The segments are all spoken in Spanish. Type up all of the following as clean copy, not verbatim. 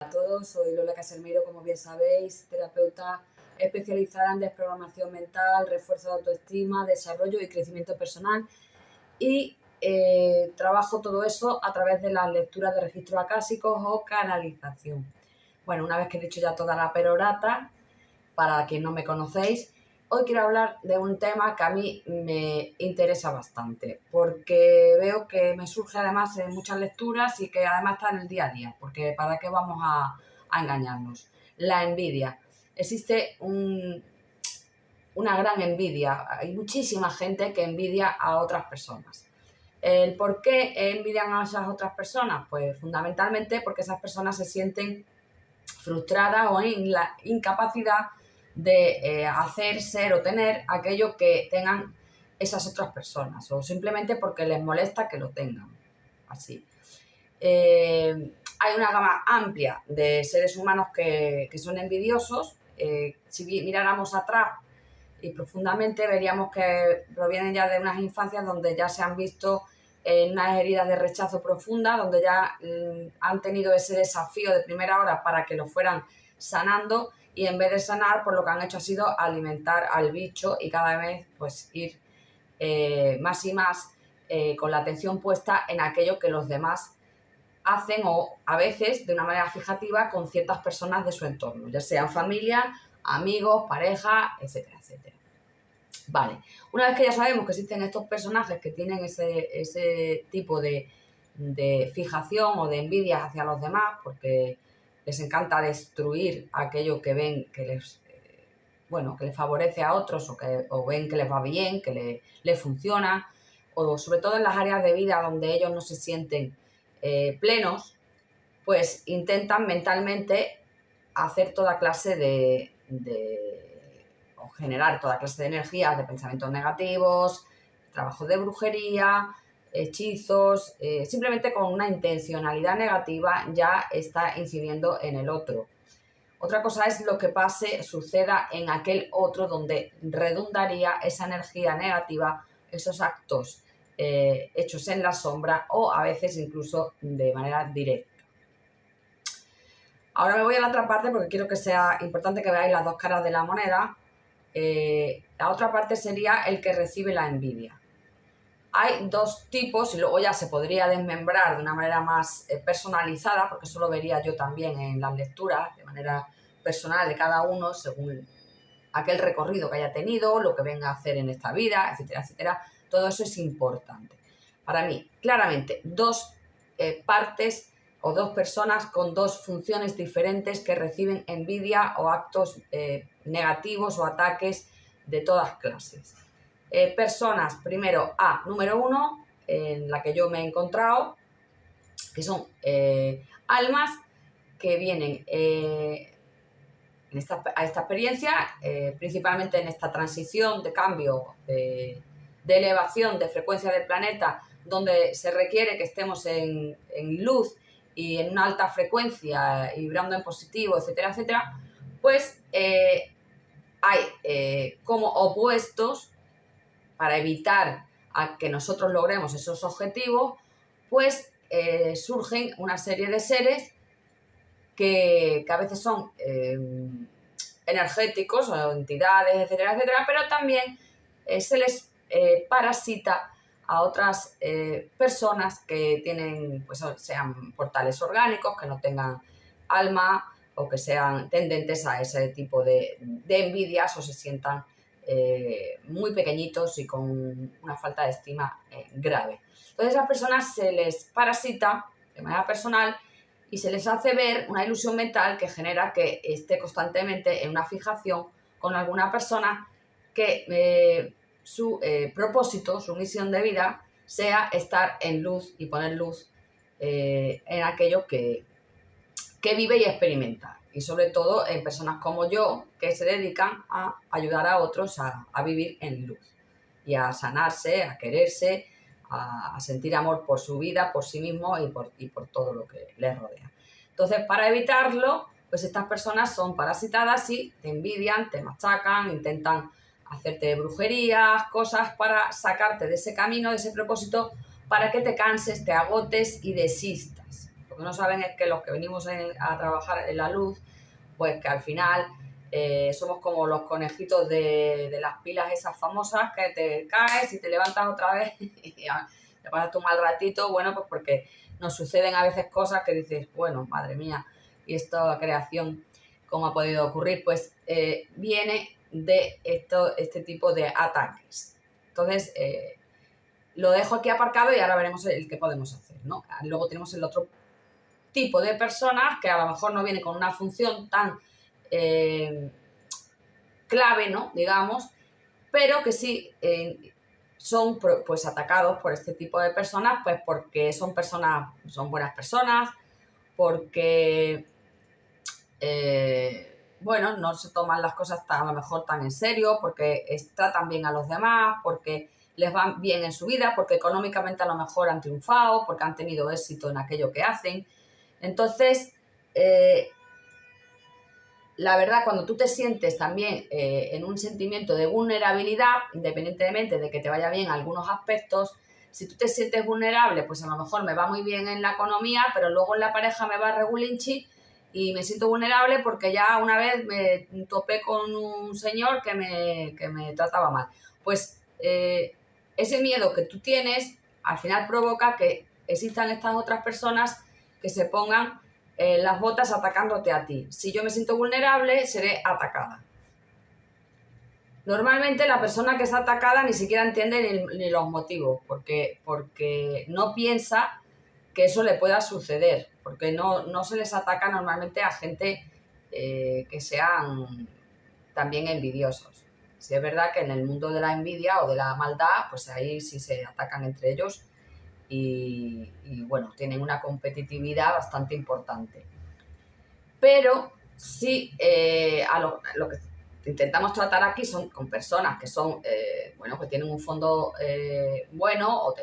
A todos, soy Lola Caselmiro, como bien sabéis, terapeuta especializada en desprogramación mental, refuerzo de autoestima, desarrollo y crecimiento personal, y trabajo todo eso a través de las lecturas de registros acásicos o canalización. Bueno, una vez que he dicho ya toda la perorata, para quien no me conocéis, hoy quiero hablar de un tema que a mí me interesa bastante, porque veo que me surge además en muchas lecturas y que además está en el día a día, porque ¿para qué vamos a engañarnos? La envidia. Existe una gran envidia, hay muchísima gente que envidia a otras personas. ¿El por qué envidian a esas otras personas? Pues fundamentalmente porque esas personas se sienten frustradas o en la incapacidad de hacer, ser o tener aquello que tengan esas otras personas, o simplemente porque les molesta que lo tengan. Así. Hay una gama amplia de seres humanos que son envidiosos. Si miráramos atrás y profundamente, veríamos que provienen ya de unas infancias donde ya se han visto unas heridas de rechazo profunda, donde ya han tenido ese desafío de primera hora para que lo fueran sanando, y en vez de sanar, pues lo que han hecho ha sido alimentar al bicho y cada vez pues ir más y más con la atención puesta en aquello que los demás hacen, o a veces de una manera fijativa con ciertas personas de su entorno, ya sean familia, amigos, pareja, etcétera, etcétera. Vale, una vez que ya sabemos que existen estos personajes que tienen ese tipo de fijación o de envidia hacia los demás, porque les encanta destruir aquello que ven que les, que les favorece a otros, o ven que les va bien, que les funciona, o sobre todo en las áreas de vida donde ellos no se sienten plenos, pues intentan mentalmente hacer toda clase o generar toda clase de energías, de pensamientos negativos, trabajo de brujería, hechizos, simplemente con una intencionalidad negativa ya está incidiendo en el otro. Otra cosa es lo que suceda en aquel otro, donde redundaría esa energía negativa, esos actos hechos en la sombra, o a veces incluso de manera directa. Ahora me voy a la otra parte porque quiero que sea importante que veáis las dos caras de la moneda. La otra parte sería el que recibe la envidia. Hay dos tipos, y luego ya se podría desmembrar de una manera más personalizada, porque eso lo vería yo también en las lecturas, de manera personal de cada uno, según aquel recorrido que haya tenido, lo que venga a hacer en esta vida, etcétera, etcétera. Todo eso es importante. Para mí, claramente, dos partes o dos personas con dos funciones diferentes que reciben envidia o actos negativos o ataques de todas clases. Personas, primero, número uno, en la que yo me he encontrado, que son almas que vienen a esta experiencia, principalmente en esta transición de cambio, de elevación de frecuencia del planeta, donde se requiere que estemos en luz y en una alta frecuencia, y vibrando en positivo, etcétera, etcétera, pues hay como opuestos para evitar a que nosotros logremos esos objetivos, pues surgen una serie de seres que a veces son energéticos o entidades, etcétera, etcétera, pero también se les parasita a otras personas que tienen, pues sean portales orgánicos, que no tengan alma, o que sean tendentes a ese tipo de envidias, o se sientan muy pequeñitos y con una falta de estima grave. Entonces a esas personas se les parasita de manera personal y se les hace ver una ilusión mental que genera que esté constantemente en una fijación con alguna persona, que su propósito, su misión de vida sea estar en luz y poner luz en aquello que vive y experimenta. Y sobre todo en personas como yo, que se dedican a ayudar a otros a vivir en luz y a sanarse, a quererse, a sentir amor por su vida, por sí mismo y por todo lo que les rodea. Entonces, para evitarlo, pues estas personas son parasitadas y te envidian, te machacan, intentan hacerte brujerías, cosas para sacarte de ese camino, de ese propósito, para que te canses, te agotes y desistas. Porque que no saben es que los que venimos a trabajar en la luz, pues que al final somos como los conejitos de las pilas esas famosas, que te caes y te levantas otra vez y te pasas tu mal ratito, bueno, pues porque nos suceden a veces cosas que dices, bueno, madre mía, y esta creación, ¿cómo ha podido ocurrir? Pues viene de este tipo de ataques. Entonces, lo dejo aquí aparcado y ahora veremos el que podemos hacer, ¿no? Luego tenemos el otro tipo de personas que a lo mejor no viene con una función tan clave, ¿no? Digamos, pero que sí son pues atacados por este tipo de personas, pues porque son buenas personas, porque bueno, no se toman las cosas a lo mejor tan en serio, porque tratan bien a los demás, porque les va bien en su vida, porque económicamente a lo mejor han triunfado, porque han tenido éxito en aquello que hacen. Entonces, la verdad, cuando tú te sientes también en un sentimiento de vulnerabilidad, independientemente de que te vaya bien en algunos aspectos, si tú te sientes vulnerable, pues a lo mejor me va muy bien en la economía, pero luego en la pareja me va regulinchi y me siento vulnerable porque ya una vez me topé con un señor que me trataba mal. Pues ese miedo que tú tienes al final provoca que existan estas otras personas que se pongan las botas atacándote a ti. Si yo me siento vulnerable, seré atacada. Normalmente la persona que está atacada ni siquiera entiende ni los motivos, porque no piensa que eso le pueda suceder, porque no se les ataca normalmente a gente que sean también envidiosos. Sí es verdad que en el mundo de la envidia o de la maldad, pues ahí sí se atacan entre ellos y bueno, tienen una competitividad bastante importante. Pero sí, lo que intentamos tratar aquí son con personas que son, bueno, que tienen un fondo bueno o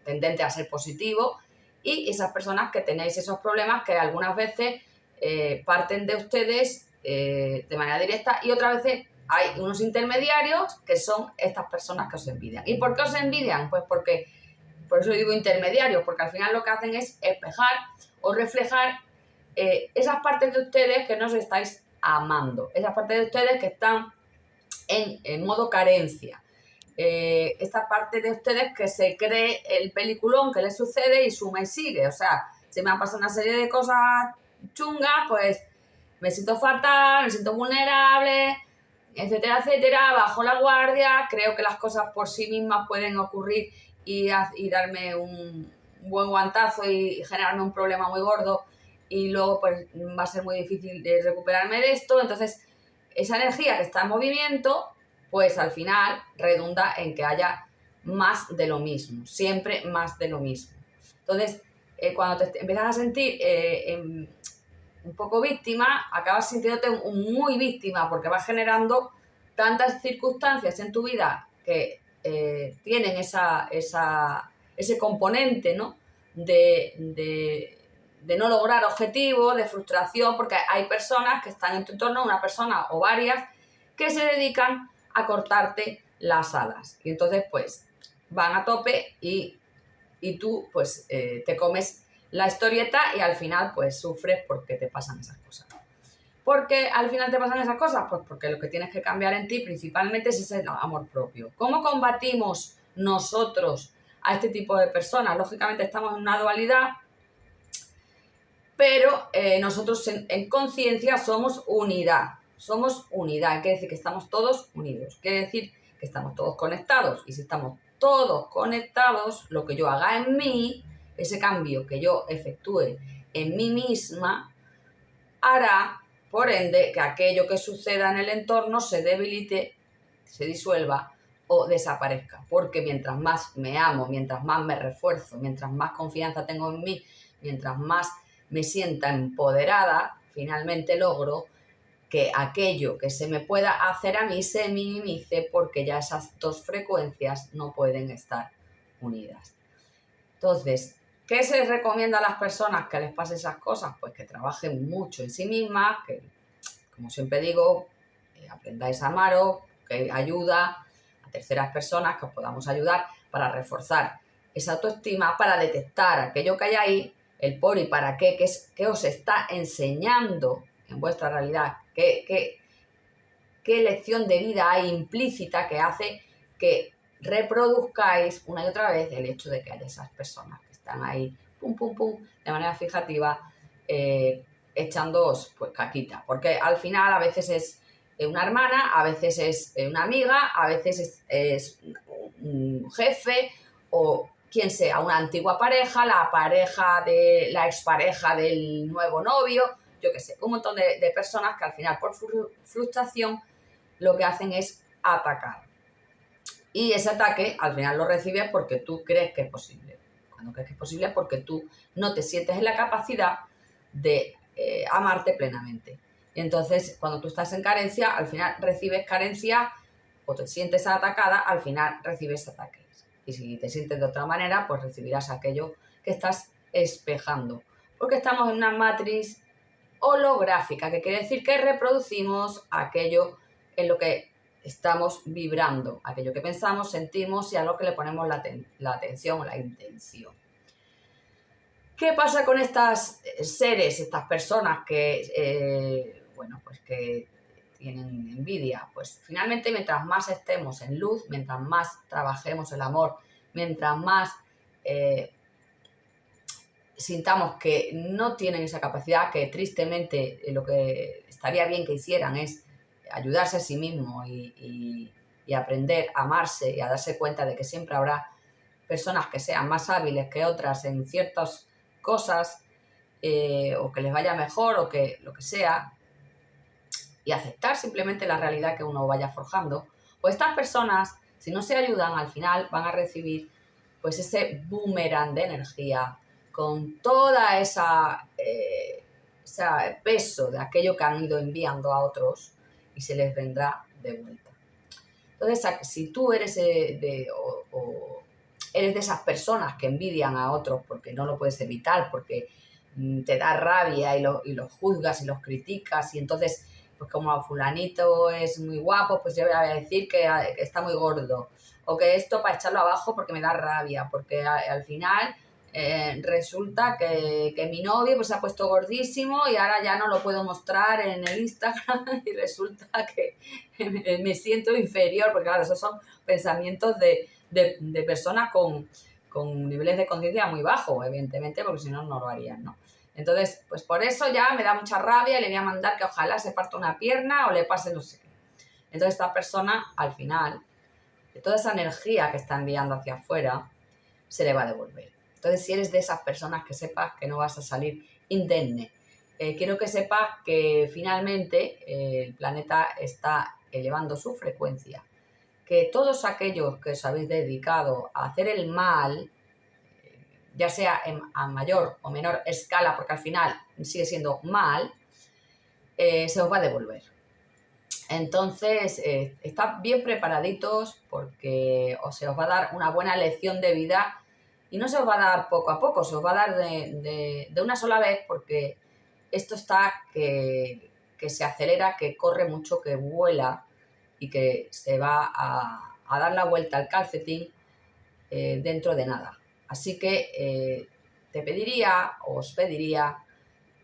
tendente a ser positivo, y esas personas que tenéis esos problemas que algunas veces parten de ustedes de manera directa y otras veces hay unos intermediarios que son estas personas que os envidian. ¿Y por qué os envidian? Pues porque, por eso digo intermediarios, porque al final lo que hacen es espejar o reflejar esas partes de ustedes que no os estáis amando, esas partes de ustedes que están en modo carencia, esta parte de ustedes que se cree el peliculón que les sucede y suma y sigue, o sea, se me han pasado una serie de cosas chungas, pues me siento fatal, me siento vulnerable, etcétera, etcétera, bajo la guardia, creo que las cosas por sí mismas pueden ocurrir y darme un buen guantazo y generarme un problema muy gordo y luego pues va a ser muy difícil de recuperarme de esto. Entonces, esa energía que está en movimiento, pues al final redunda en que haya más de lo mismo, siempre más de lo mismo. Entonces, cuando te empiezas a sentir un poco víctima, acabas sintiéndote muy víctima porque vas generando tantas circunstancias en tu vida que tienen ese componente, ¿no? de no lograr objetivos, de frustración, porque hay personas que están en tu entorno, una persona o varias, que se dedican a cortarte las alas. Y entonces, pues, van a tope y tú, pues, te comes la historieta y al final, pues, sufres porque te pasan esas cosas. ¿Por qué al final te pasan esas cosas? Pues porque lo que tienes que cambiar en ti principalmente es ese amor propio. ¿Cómo combatimos nosotros a este tipo de personas? Lógicamente estamos en una dualidad, pero nosotros en conciencia somos unidad. Somos unidad, quiere decir que estamos todos unidos. Quiere decir que estamos todos conectados. Y si estamos todos conectados, lo que yo haga en mí, ese cambio que yo efectúe en mí misma, hará, por ende, que aquello que suceda en el entorno se debilite, se disuelva o desaparezca. Porque mientras más me amo, mientras más me refuerzo, mientras más confianza tengo en mí, mientras más me sienta empoderada, finalmente logro que aquello que se me pueda hacer a mí se minimice porque ya esas dos frecuencias no pueden estar unidas. Entonces, ¿qué se les recomienda a las personas que les pase esas cosas? Pues que trabajen mucho en sí mismas, que, como siempre digo, aprendáis a amaros, que ayuda a terceras personas que os podamos ayudar para reforzar esa autoestima, para detectar aquello que hay ahí el por y para qué, qué os está enseñando en vuestra realidad, qué lección de vida hay implícita que hace que reproduzcáis una y otra vez el hecho de que haya esas personas que están ahí, pum, pum, pum, de manera fijativa, echándoos pues caquita. Porque al final a veces es una hermana, a veces es una amiga, a veces es un jefe o quien sea, una antigua pareja, la pareja de la expareja del nuevo novio, yo qué sé, un montón de personas que al final por frustración lo que hacen es atacar. Y ese ataque al final lo recibes porque tú crees que es posible. Cuando crees que es posible es porque tú no te sientes en la capacidad de amarte plenamente. Y entonces, cuando tú estás en carencia, al final recibes carencia o te sientes atacada, al final recibes ataques. Y si te sientes de otra manera, pues recibirás aquello que estás espejando. Porque estamos en una matriz holográfica, que quiere decir que reproducimos aquello en lo que estamos vibrando, aquello que pensamos, sentimos y a lo que le ponemos la atención o la intención. ¿Qué pasa con estas seres, estas personas que, bueno, pues que tienen envidia? Pues finalmente mientras más estemos en luz, mientras más trabajemos el amor, mientras más sintamos que no tienen esa capacidad, que tristemente lo que estaría bien que hicieran es ayudarse a sí mismo y aprender a amarse y a darse cuenta de que siempre habrá personas que sean más hábiles que otras en ciertas cosas o que les vaya mejor o que lo que sea, y aceptar simplemente la realidad que uno vaya forjando, pues estas personas, si no se ayudan, al final van a recibir pues ese boomerang de energía con toda ese peso de aquello que han ido enviando a otros y se les vendrá de vuelta. Entonces, si tú eres eres de esas personas que envidian a otros porque no lo puedes evitar, porque te da rabia y los juzgas y los criticas y entonces, pues como fulanito es muy guapo, pues yo voy a decir que está muy gordo o que esto para echarlo abajo porque me da rabia, porque al final resulta que mi novio pues se ha puesto gordísimo y ahora ya no lo puedo mostrar en el Instagram y resulta que me siento inferior, porque claro, esos son pensamientos de personas con niveles de conciencia muy bajos, evidentemente, porque si no, no lo harían, ¿no? Entonces, pues por eso ya me da mucha rabia y le voy a mandar que ojalá se parta una pierna o le pase no sé qué. Entonces esta persona, al final, de toda esa energía que está enviando hacia afuera, se le va a devolver. Entonces, si eres de esas personas, que sepas que no vas a salir indemne. Quiero que sepas que finalmente el planeta está elevando su frecuencia, que todos aquellos que os habéis dedicado a hacer el mal, ya sea a mayor o menor escala, porque al final sigue siendo mal, se os va a devolver. Entonces, estad bien preparaditos porque se os va a dar una buena lección de vida y no se os va a dar poco a poco, se os va a dar de una sola vez porque esto está que se acelera, que corre mucho, que vuela y que se va a dar la vuelta al calcetín dentro de nada. Así que os pediría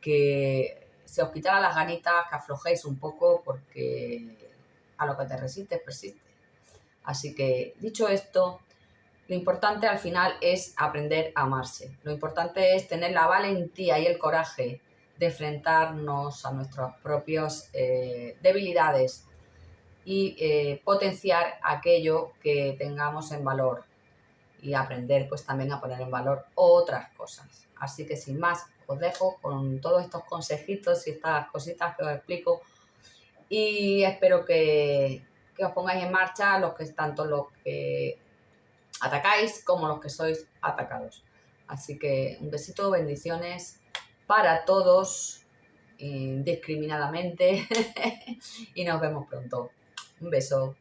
que se os quitara las ganitas, que aflojéis un poco porque a lo que te resistes persiste. Así que, dicho esto, lo importante al final es aprender a amarse. Lo importante es tener la valentía y el coraje de enfrentarnos a nuestras propias debilidades y potenciar aquello que tengamos en valor y aprender pues también a poner en valor otras cosas. Así que sin más, os dejo con todos estos consejitos y estas cositas que os explico y espero que os pongáis en marcha tanto los que atacáis como los que sois atacados. Así que un besito, bendiciones para todos indiscriminadamente y nos vemos pronto. Un beso.